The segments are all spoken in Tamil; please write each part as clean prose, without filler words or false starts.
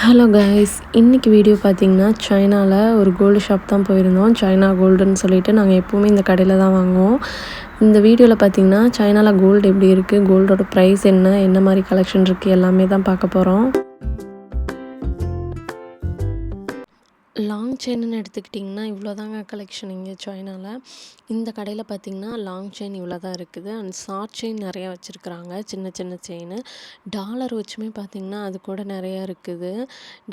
ஹலோ கைஸ், இன்னைக்கு வீடியோ பார்த்தீங்கன்னா சைனாவில் ஒரு கோல்டு ஷாப் தான் போயிருந்தோம். சைனா கோல்டுன்னு சொல்லிட்டு நாங்கள் எப்போவுமே இந்த கடையில் தான் வாங்குவோம். இந்த வீடியோவில் பார்த்தீங்கன்னா சைனாவில் கோல்டு எப்படி இருக்குது, கோல்டோட ப்ரைஸ் என்ன மாதிரி கலெக்ஷன் இருக்குது எல்லாமே தான் பார்க்க போகிறோம். லாங் செயின்னு எடுத்துக்கிட்டிங்கன்னா இவ்வளோ தாங்க கலெக்ஷன் இங்கே சைனாவில். இந்த கடையில் பார்த்திங்கன்னா லாங் செயின் இவ்வளோ தான் இருக்குது. அண்ட் ஷார்ட் செயின் நிறையா வச்சுருக்குறாங்க, சின்ன சின்ன செயின். டாலர் வச்சுமே பார்த்திங்கன்னா அது கூட நிறையா இருக்குது.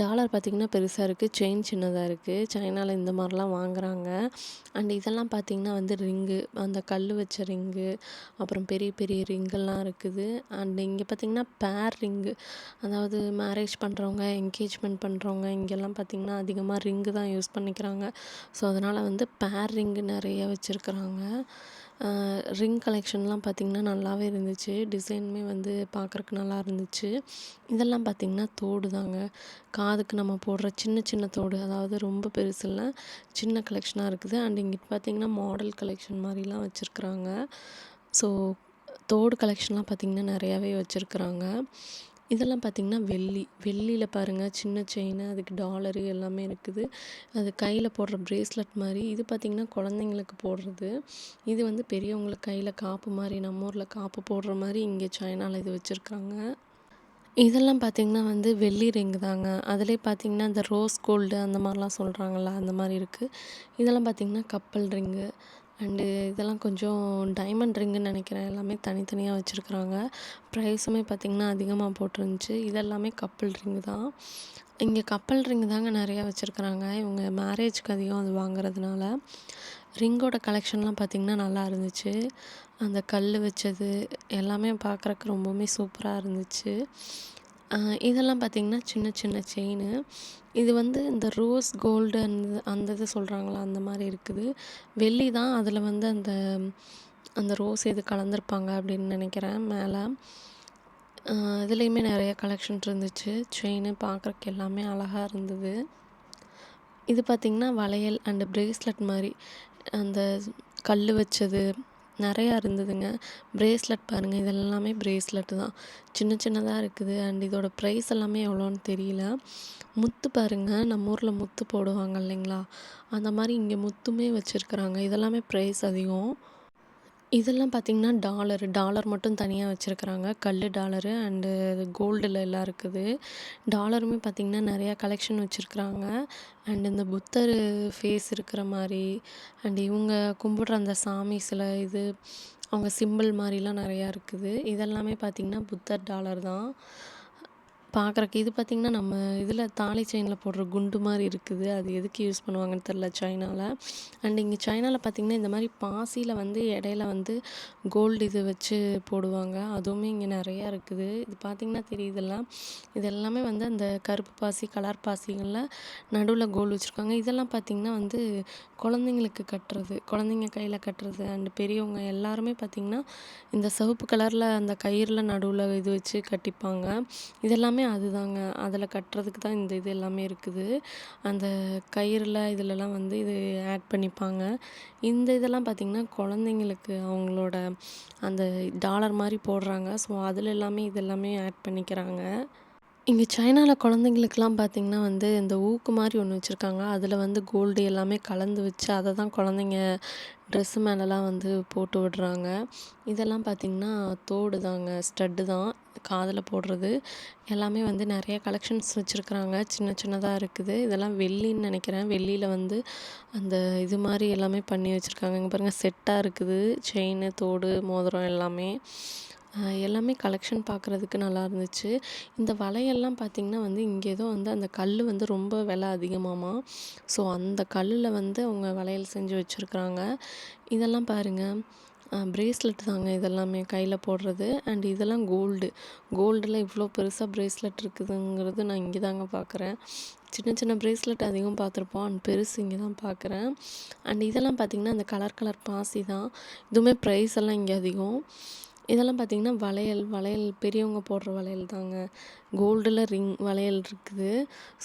டாலர் பார்த்திங்கன்னா பெருசாக இருக்குது, செயின் சின்னதாக இருக்குது. சைனாவில் இந்த மாதிரிலாம் வாங்குகிறாங்க. அண்ட் இதெல்லாம் பார்த்திங்கன்னா வந்து ரிங்கு, அந்த கல் வச்ச ரிங்கு, அப்புறம் பெரிய பெரிய ரிங்கெல்லாம் இருக்குது. அண்ட் இங்கே பார்த்திங்கன்னா பேர் ரிங்கு, அதாவது மேரேஜ் பண்ணுறவங்க, என்கேஜ்மெண்ட் பண்ணுறவங்க இங்கெல்லாம் பார்த்திங்கன்னா அதிகமாக ரிங்கு தான் யூஸ் பண்ணிக்கிறாங்க. ஸோ அதனால் வந்து பேர் ரிங்கு நிறைய வச்சுருக்குறாங்க. ரிங் கலெக்ஷன்லாம் பார்த்திங்கன்னா நல்லாவே இருந்துச்சு. டிசைனுமே வந்து பார்க்குறக்கு நல்லா இருந்துச்சு. இதெல்லாம் பார்த்திங்கன்னா தோடு தாங்க, காதுக்கு நம்ம போடுற சின்ன சின்ன தோடு, அதாவது ரொம்ப பெருசு இல்லை, சின்ன கலெக்ஷனாக இருக்குது. அண்ட் இங்கிட்டு பார்த்திங்கன்னா மாடல் கலெக்ஷன் மாதிரிலாம் வச்சுருக்குறாங்க. ஸோ தோடு கலெக்ஷன்லாம் பார்த்திங்கன்னா நிறையாவே வச்சுருக்குறாங்க. இதெல்லாம் பார்த்திங்கன்னா வெள்ளியில் பாருங்கள், சின்ன செயின், அதுக்கு டாலரு எல்லாமே இருக்குது. அது கையில் போடுற ப்ரேஸ்லெட் மாதிரி. இது பார்த்திங்கன்னா குழந்தைங்களுக்கு போடுறது. இது வந்து பெரியவங்களுக்கு கையில் காப்பு மாதிரி, நம்ம ஊரில் காப்பு போடுற மாதிரி இங்கே சைனாவில் இது வச்சுருக்காங்க. இதெல்லாம் பார்த்திங்கன்னா வந்து வெள்ளி ரிங்கு தாங்க. அதிலே பார்த்திங்கன்னா இந்த ரோஸ் கோல்டு அந்த மாதிரிலாம் சொல்கிறாங்கள்ல, அந்த மாதிரி இருக்குது. இதெல்லாம் பார்த்திங்கன்னா கப்பல் ரிங்கு. அண்டு இதெல்லாம் கொஞ்சம் டைமண்ட் ரிங்குன்னு நினைக்கிறேன். எல்லாமே தனித்தனியாக வச்சுருக்குறாங்க. ப்ரைஸுமே பார்த்திங்கன்னா அதிகமாக போட்டிருந்துச்சு. இதெல்லாமே கப்பல் ரிங்கு தான். இங்கே கப்பல் ரிங்கு தாங்க நிறையா வச்சுருக்குறாங்க. இவங்க மேரேஜ்க்கு அதிகம் அது வாங்குறதுனால. ரிங்கோட கலெக்ஷன்லாம் பார்த்திங்கன்னா நல்லா இருந்துச்சு. அந்த கல் வச்சது எல்லாமே பார்க்குறக்கு ரொம்பவுமே சூப்பராக இருந்துச்சு. இதெல்லாம் பார்த்திங்கன்னா சின்ன சின்ன செயினு. இது வந்து இந்த ரோஸ் கோல்டு அந்த இது சொல்கிறாங்களா, அந்த மாதிரி இருக்குது. வெள்ளி தான், அதில் வந்து அந்த அந்த ரோஸ் இது கலந்துருப்பாங்க அப்படின்னு நினைக்கிறேன். மேலே இதுலேயுமே நிறைய கலெக்ஷன் இருந்துச்சு. செயின் பார்க்குறக்கு எல்லாமே அழகாக இருந்தது. இது பார்த்திங்கன்னா வளையல் அண்டு ப்ரேஸ்லெட் மாதிரி, அந்த கல் வச்சது நிறையா இருந்ததுங்க. ப்ரேஸ்லெட் பாருங்கள், இது எல்லாமே ப்ரேஸ்லெட்டு தான், சின்ன சின்னதாக இருக்குது. அண்ட் இதோட ப்ரைஸ் எல்லாமே எவ்வளோன்னு தெரியல. முத்து பாருங்கள், நம்ம ஊரில் முத்து போடுவாங்க இல்லைங்களா, அந்த மாதிரி இங்கே முத்துமே வச்சுருக்குறாங்க. இதெல்லாமே ப்ரைஸ் அதிகம். இதெல்லாம் பார்த்திங்கன்னா டாலர் மட்டும் தனியாக வச்சுருக்குறாங்க. கல் டாலரு அண்டு கோல்டில் எல்லாம் இருக்குது. டாலருமே பார்த்திங்கன்னா நிறையா கலெக்ஷன் வச்சுருக்குறாங்க. அண்ட் இந்த புத்தர் ஃபேஸ் இருக்கிற மாதிரி, அண்ட் இவங்க கும்பிட்ற அந்த சாமி சிலை, இது அவங்க சிம்பிள் மாதிரிலாம் நிறையா இருக்குது. இதெல்லாமே பார்த்திங்கன்னா புத்தர் டாலர் தான் பார்க்குறக்கு. இது பார்த்திங்கன்னா நம்ம இதில் தாலி செயினில் போடுற குண்டு மாதிரி இருக்குது. அது எதுக்கு யூஸ் பண்ணுவாங்கன்னு தெரில சைனாவில். அண்ட் இங்கே சைனாவில் பார்த்திங்கன்னா இந்த மாதிரி பாசியில் வந்து இடையில வந்து கோல்டு இது வச்சு போடுவாங்க. அதுவுமே இங்கே நிறையா இருக்குது. இது பார்த்திங்கன்னா தெரியுதெல்லாம், இது எல்லாமே வந்து அந்த கருப்பு பாசி, கலர் பாசிகளில் நடுவில் கோல்டு வச்சுருக்காங்க. இதெல்லாம் பார்த்திங்கன்னா வந்து குழந்தைங்களுக்கு கட்டுறது, குழந்தைங்க கையில் கட்டுறது. அண்டு பெரியவங்க எல்லாருமே பார்த்திங்கன்னா இந்த சிவப்பு கலரில் அந்த கயிறில் நடுவில் இது வச்சு கட்டிப்பாங்க. இதெல்லாமே அதுதாங்க, அதில் கட்டுறதுக்கு தான் இந்த இது எல்லாமே இருக்குது. அந்த கயிறில் இதிலலாம் வந்து இது ஆட் பண்ணிப்பாங்க. இந்த இதெல்லாம் பார்த்திங்கன்னா குழந்தைங்களுக்கு அவங்களோட அந்த டாலர் மாதிரி போடுறாங்க. ஸோ அதில் எல்லாமே இதெல்லாமே ஆட் பண்ணிக்கிறாங்க. இங்கே சைனாவில் குழந்தைங்களுக்குலாம் பார்த்திங்கன்னா வந்து இந்த ஊக்கு மாதிரி ஒன்று வச்சுருக்காங்க. அதில் வந்து கோல்டு எல்லாமே கலந்து வச்சு அதை தான் குழந்தைங்க ட்ரெஸ்ஸு மேலெலாம் வந்து போட்டு விடுறாங்க. இதெல்லாம் பார்த்திங்கன்னா தோடு தாங்க, ஸ்டட்டு தான், காதில் போடுறது. எல்லாமே வந்து நிறைய கலெக்ஷன்ஸ் வச்சுருக்குறாங்க, சின்ன சின்னதாக இருக்குது. இதெல்லாம் வெள்ளின்னு நினைக்கிறேன். வெள்ளியில் வந்து அந்த இது மாதிரி எல்லாமே பண்ணி வச்சுருக்காங்க. இங்கே பாருங்கள், செட்டாக இருக்குது, செயின், தோடு, மோதிரம் எல்லாமே. எல்லாமே கலெக்ஷன் பார்க்குறதுக்கு நல்லா இருந்துச்சு. இந்த வளையல்லாம் பார்த்திங்கன்னா வந்து இங்கே ஏதோ வந்து அந்த கல் வந்து ரொம்ப விலை அதிகமாமா. ஸோ அந்த கல்லில் வந்து அவங்க வளையல் செஞ்சு வச்சுருக்குறாங்க. இதெல்லாம் பாருங்கள், ப்ரேஸ்லெட் தாங்க, இதெல்லாமே கையில் போடுறது. அண்ட் இதெல்லாம் கோல்டில் இவ்வளோ பெருசாக ப்ரேஸ்லெட் இருக்குதுங்கிறது நான் இங்கே தாங்க பார்க்குறேன். சின்ன சின்ன ப்ரேஸ்லெட் அதிகம் பார்த்துருப்போம், அண்ட் பெருசு இங்கே தான் பார்க்குறேன். அண்ட் இதெல்லாம் பார்த்திங்கன்னா அந்த கலர் பாசி தான். இதுவுமே ப்ரைஸ் எல்லாம் இங்கே அதிகம். இதெல்லாம் பார்த்திங்கன்னா வளையல் பெரியவங்க போடுற வளையல் தாங்க. கோல்டில் ரிங் வளையல் இருக்குது.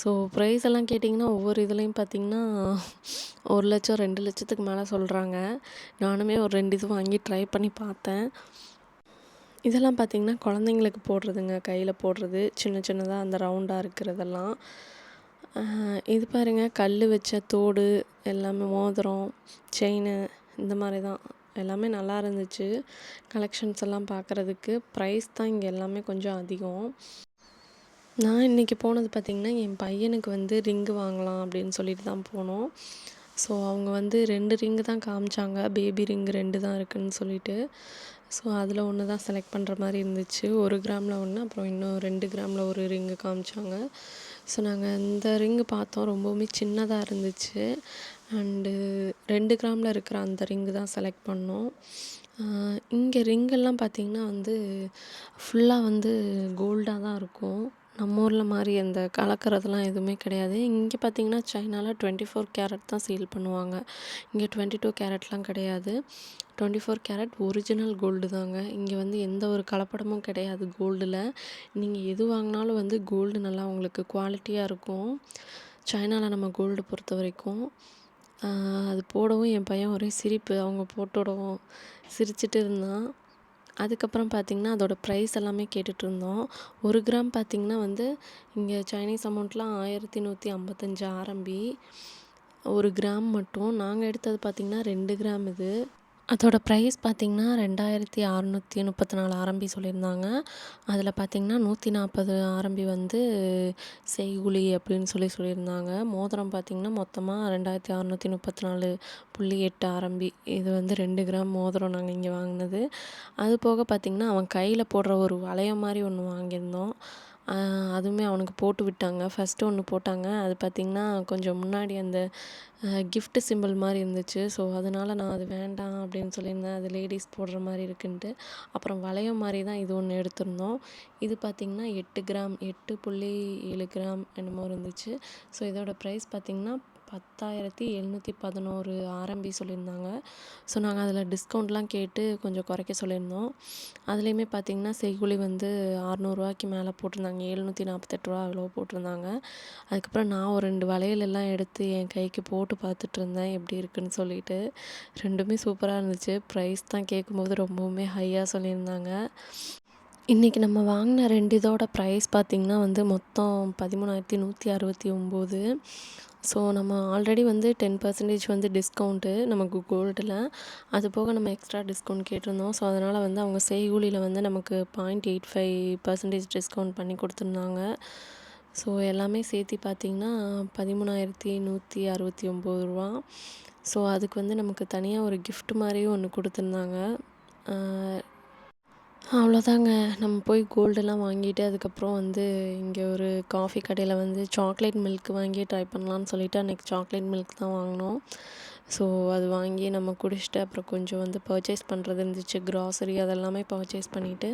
ஸோ ப்ரைஸ் எல்லாம் கேட்டிங்கன்னா ஒவ்வொரு இதுலேயும் பார்த்திங்கன்னா 1,00,000 2,00,000த்துக்கு மேலே சொல்கிறாங்க. நானுமே ஒரு 2 இது வாங்கி ட்ரை பண்ணி பார்த்தேன். இதெல்லாம் பார்த்திங்கன்னா குழந்தைங்களுக்கு போடுறதுங்க, கையில் போடுறது சின்ன சின்னதாக அந்த ரவுண்டாக இருக்கிறதெல்லாம். இது பாருங்க கல் வச்ச தோடு எல்லாமே மோதிரம், செயின் இந்த மாதிரி தான் எல்லாமே நல்லா இருந்துச்சு. கலெக்ஷன்ஸ் எல்லாம் பார்க்குறதுக்கு ப்ரைஸ் தான் இங்கே எல்லாமே கொஞ்சம் அதிகம். நான் இன்றைக்கி போனது பார்த்திங்கன்னா என் பையனுக்கு வந்து ரிங்கு வாங்கலாம் அப்படின்னு சொல்லிட்டு தான் போனோம். ஸோ அவங்க வந்து 2 ரிங்கு தான் காமிச்சாங்க, பேபி ரிங்கு 2 தான் இருக்குதுன்னு சொல்லிட்டு. ஸோ அதில் ஒன்று தான் செலக்ட் பண்ணுற மாதிரி இருந்துச்சு. 1 கிராமில் ஒன்று, அப்புறம் இன்னும் 2 கிராமில் ஒரு ரிங்கு காமிச்சாங்க. ஸோ நாங்கள் இந்த ரிங்கு பார்த்தோம், ரொம்பவுமே சின்னதாக இருந்துச்சு. அண்டு 2 கிராமில் இருக்கிற அந்த ரிங்கு தான் செலக்ட் பண்ணோம். இங்கே ரிங்கெல்லாம் பார்த்திங்கன்னா வந்து ஃபுல்லாக வந்து கோல்டாக தான் இருக்கும். நம்ம ஊரில் மாதிரி அந்த கலக்கிறதுலாம் எதுவுமே கிடையாது. இங்கே பார்த்திங்கன்னா சைனாவில் 24 கேரட் தான் சேல் பண்ணுவாங்க. இங்கே 22 கேரட்லாம் கிடையாது. 24 கேரட் ஒரிஜினல் கோல்டு தாங்க. இங்கே வந்து எந்த ஒரு கலப்படமும் கிடையாது கோல்டில். நீங்கள் எது வாங்கினாலும் வந்து கோல்டு நல்லா உங்களுக்கு குவாலிட்டியாக இருக்கும். சைனாவில் நம்ம கோல்டு பொறுத்த வரைக்கும் அது போடவும் என் பையன் ஒரே சிரிப்பு, அவங்க போட்டுவிடவும் சிரிச்சிட்டு இருந்தான். அதுக்கப்புறம் பார்த்திங்கன்னா அதோட ப்ரைஸ் எல்லாமே கேட்டுட்ருந்தோம். 1 கிராம் பார்த்திங்கன்னா வந்து இங்கே சைனீஸ் அமௌண்ட்லாம் 1155 ஆர்எம்பி 1 கிராம் மட்டும். நாங்கள் எடுத்தது பார்த்திங்கன்னா 2 கிராம் இது. அதோட ப்ரைஸ் பார்த்திங்கன்னா 2634 ஆர்எம்பி சொல்லியிருந்தாங்க. அதில் பார்த்திங்கன்னா 140 ஆர்எம்பி வந்து செய்கூலி அப்படின்னு சொல்லியிருந்தாங்க. மோதிரம் பார்த்திங்கன்னா மொத்தமாக 2634.8 ஆர்எம்பி. இது வந்து 2 கிராம் மோதிரம் நாங்கள் இங்கே வாங்கினது. அது போக பார்த்திங்கன்னா அவன் கையில் போடுற ஒரு வளையம் மாதிரி ஒன்று வாங்கியிருந்தோம். அதுவுமே அவனுக்கு போட்டு விட்டாங்க. ஃபஸ்ட்டு ஒன்று போட்டாங்க. அது பார்த்திங்கன்னா கொஞ்சம் முன்னாடி அந்த கிஃப்ட் சிம்பிள் மாதிரி இருந்துச்சு. ஸோ அதனால் நான் அது வேண்டாம் அப்படின்னு சொல்லியிருந்தேன், அது லேடீஸ் போடுற மாதிரி இருக்குன்ட்டு. அப்புறம் வளையம் மாதிரி தான் இது ஒன்று எடுத்திருந்தோம். இது பார்த்திங்கன்னா 8 கிராம் 8.7 கிராம் என்னமோ இருந்துச்சு. ஸோ இதோட ப்ரைஸ் பார்த்திங்கன்னா 10,711 ஆர்எம்பி சொல்லியிருந்தாங்க. ஸோ நாங்கள் அதில் டிஸ்கவுண்ட்லாம் கேட்டு கொஞ்சம் குறைக்க சொல்லியிருந்தோம். அதுலேயுமே பார்த்திங்கன்னா செய்கூலி வந்து 600 மேலே போட்டிருந்தாங்க. 748 அவ்வளோ போட்டிருந்தாங்க. அதுக்கப்புறம் நான் ஒரு 2 வளையலெல்லாம் எடுத்து என் கைக்கு போட்டு பார்த்துட்டு இருந்தேன் எப்படி இருக்குன்னு சொல்லிட்டு. 2மே சூப்பராக இருந்துச்சு. ப்ரைஸ் தான் கேட்கும்போது ரொம்பவுமே ஹையாக சொல்லியிருந்தாங்க. இன்றைக்கி நம்ம வாங்கின 2 இதோட ப்ரைஸ் பார்த்திங்கன்னா வந்து மொத்தம் 13,169. ஸோ நம்ம ஆல்ரெடி வந்து 10% வந்து டிஸ்கவுண்ட்டு நமக்கு கோல்டில். அது போக நம்ம எக்ஸ்ட்ரா டிஸ்கவுண்ட் கேட்டிருந்தோம். ஸோ அதனால் வந்து அவங்க செய்கூலியில் வந்து நமக்கு 0.85% டிஸ்கவுண்ட் பண்ணி கொடுத்துருந்தாங்க. ஸோ எல்லாமே சேர்த்து பார்த்திங்கன்னா 13,169. ஸோ அதுக்கு வந்து நமக்கு தனியாக ஒரு கிஃப்ட் மாதிரியும் ஒன்று கொடுத்துருந்தாங்க. அவ்வளோதாங்க. நம்ம போய் கோல்டெல்லாம் வாங்கிட்டு அதுக்கப்புறம் வந்து இங்கே ஒரு காஃபி கடையில் வந்து சாக்லேட் மில்க் வாங்கி ட்ரை பண்ணலான்னு சொல்லிட்டு அன்றைக்கி சாக்லேட் மில்க் தான் வாங்கினோம். ஸோ அது வாங்கி நம்ம குடிச்சிட்டு அப்புறம் கொஞ்சம் வந்து பர்ச்சேஸ் பண்ணுறது இருந்துச்சு, க்ராசரி அதெல்லாமே பர்ச்சேஸ் பண்ணிவிட்டு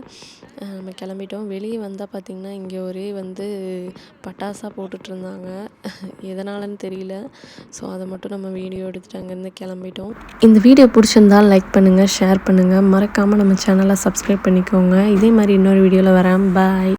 நம்ம கிளம்பிட்டோம். வெளியே வந்தால் பார்த்திங்கன்னா இங்கே ஒரே வந்து பட்டாசாக போட்டுட்ருந்தாங்க, எதனாலன்னு தெரியல. ஸோ அதை மட்டும் நம்ம வீடியோ எடுத்துகிட்டு அங்கேருந்து கிளம்பிட்டோம். இந்த வீடியோ பிடிச்சிருந்தால் லைக் பண்ணுங்கள், ஷேர் பண்ணுங்கள், மறக்காமல் நம்ம சேனலை சப்ஸ்கிரைப் பண்ணிக்கோங்க. இதே மாதிரி இன்னொரு வீடியோவில் வரேன். பாய்.